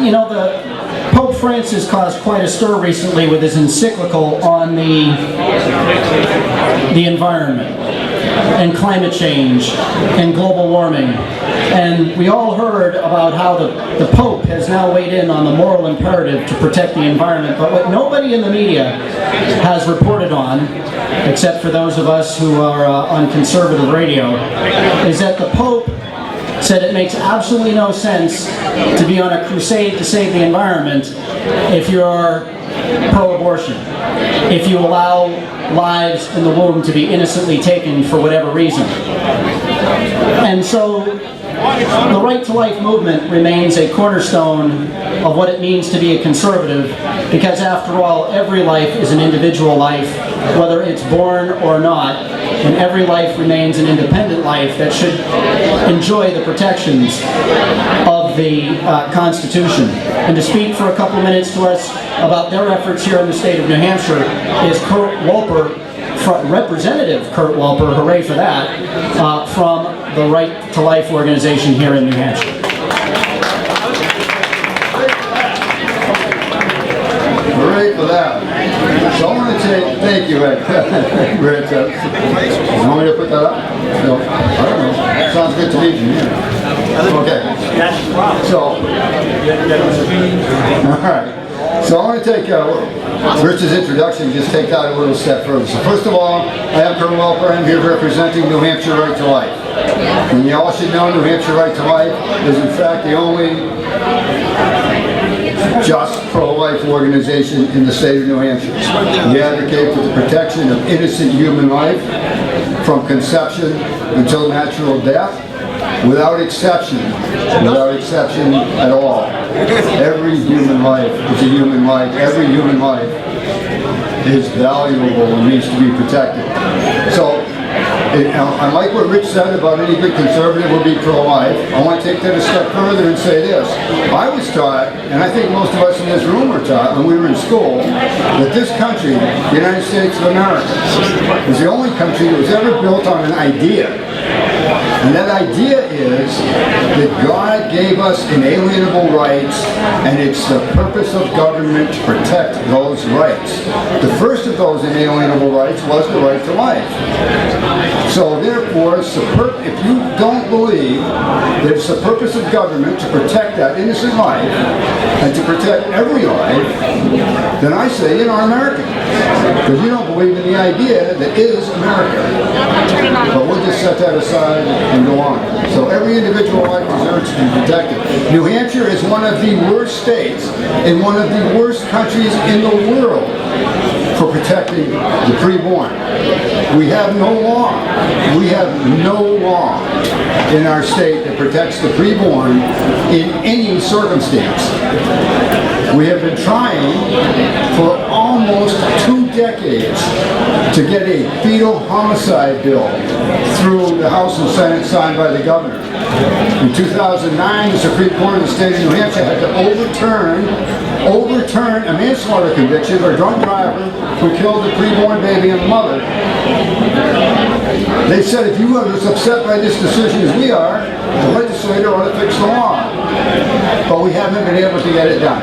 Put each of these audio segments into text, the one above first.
you know, the Pope Francis caused quite a stir recently with his encyclical on the environment and climate change and global warming. And we all heard about how the Pope has now weighed in on the moral imperative to protect the environment. But what nobody in the media has reported on, except for those of us who are on conservative radio, is that the Pope said it makes absolutely no sense to be on a crusade to save the environment if you're pro-abortion, if you allow lives in the womb to be innocently taken for whatever reason. And so the Right to Life movement remains a cornerstone of what it means to be a conservative, because after all, every life is an individual life, whether it's born or not, and every life remains an independent life that should enjoy the protections of the Constitution. And to speak for a couple minutes to us about their efforts here in the state of New Hampshire is Kurt Wuelper, Representative Kurt Wuelper, hooray for that, from the Right to Life organization here in New Hampshire. Hooray for that. So I want to say thank you, Ed. Rich. You want me to put that up? No, I don't know. Sounds good to me. Okay. So, all right. So I want to take Rich's introduction and just take that a little step further. So first of all, I am Colonel Wuelper. I'm here representing New Hampshire Right to Life. And you all should know New Hampshire Right to Life is in fact the only just pro-life organization in the state of New Hampshire. We advocate for the protection of innocent human life from conception until natural death, without exception at all. Every human life is a human life. Every human life is valuable and needs to be protected. So, I like what Rich said about any good conservative will be pro-life. I want to take that a step further and say this. I was taught, and I think most of us in this room were taught when we were in school, that this country, the United States of America, is the only country that was ever built on an idea. And that idea is that God gave us inalienable rights, and it's the purpose of government to protect those rights. The first of those inalienable rights was the right to life. So therefore, if you don't believe that it's the purpose of government to protect that innocent life and to protect every life, then I say you're not American. Because you don't believe in the idea that is America. But we'll just set that aside and go on. So every individual life deserves to be protected. New Hampshire is one of the worst states and one of the worst countries in the world for protecting the preborn. We have no law. We have no law in our state that protects the preborn in any circumstance. We have been trying for almost 2 decades to get a fetal homicide bill through the House and Senate signed by the governor. In 2009, the Supreme Court of the state of New Hampshire had to overturn a manslaughter conviction for a drunk driver who killed a preborn baby and the mother. They said if you are as upset by this decision as we are, the legislator ought to fix the law. But we haven't been able to get it done.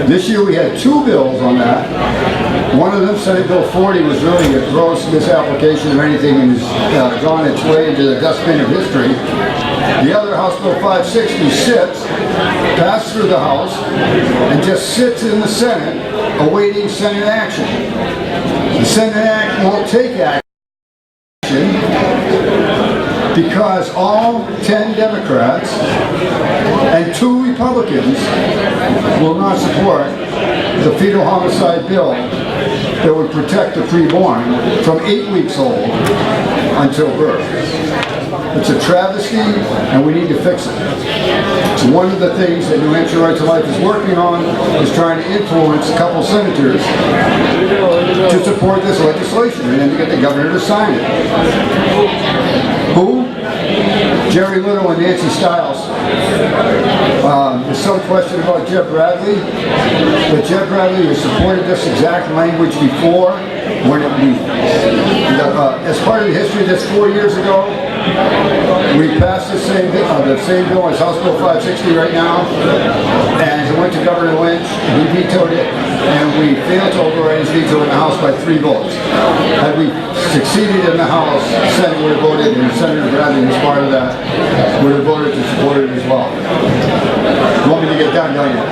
This year we had 2 bills on that. One of them, Senate Bill 40, was really a gross misapplication of anything and has gone its way into the dustbin of history. The other, House Bill 560, passed through the House, and just sits in the Senate awaiting Senate action. The Senate Act won't take action because all 10 Democrats and 2 Republicans will not support the fetal homicide bill that would protect the preborn from 8 weeks old until birth. It's a travesty, and we need to fix it. So one of the things that New Hampshire Right to Life is working on is trying to influence a couple senators to support this legislation and then to get the governor to sign it. Who? Jerry Little and Nancy Stiles. There's some question about Jeb Bradley, but Jeb Bradley has supported this exact language before. When as part of the history, that's 4 years ago, We passed the same bill as House Bill 560 right now, and it went to Governor Lynch, and he vetoed it, and we failed to override his veto in the House by 3 votes. Had we succeeded in the House, the Senate would have voted, and Senator Bradley was part of that, would have voted to support it as well. You want me to get done, don't you?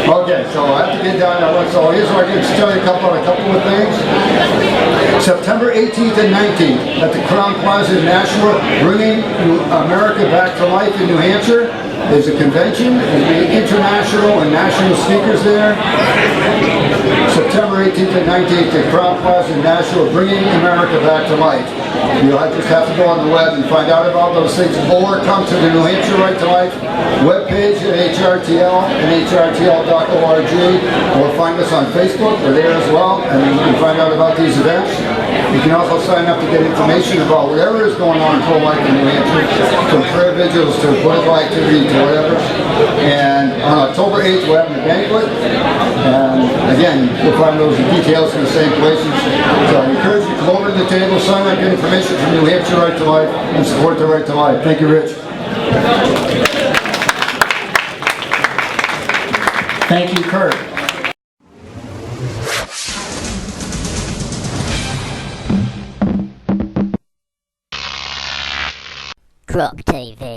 Okay, so I have to get done. So here's what I can tell you a couple of things. September 18th and 19th at the Crown Plaza in Nashua, Bringing America Back to Life in New Hampshire. There's a convention. There'll be international and national speakers there. September 18th and 19th at Crown Plaza in Nashua, Bringing America Back to Life. You'll just have to go on the web and find out about those things, or come to the New Hampshire Right to Life webpage at HRTL and HRTL.org, or find us on Facebook. We're there as well, and you can find out about these events. You can also sign up to get information about whatever is going on in pro-life in New Hampshire, from prayer vigils to political activity to whatever. And on October 8th, we're having a banquet. And again, you'll find those details in the same places. So I encourage you to come over to the table, sign up, get information from New Hampshire Right to Life, and support the Right to Life. Thank you, Rich. Thank you, Kurt. Croc TV.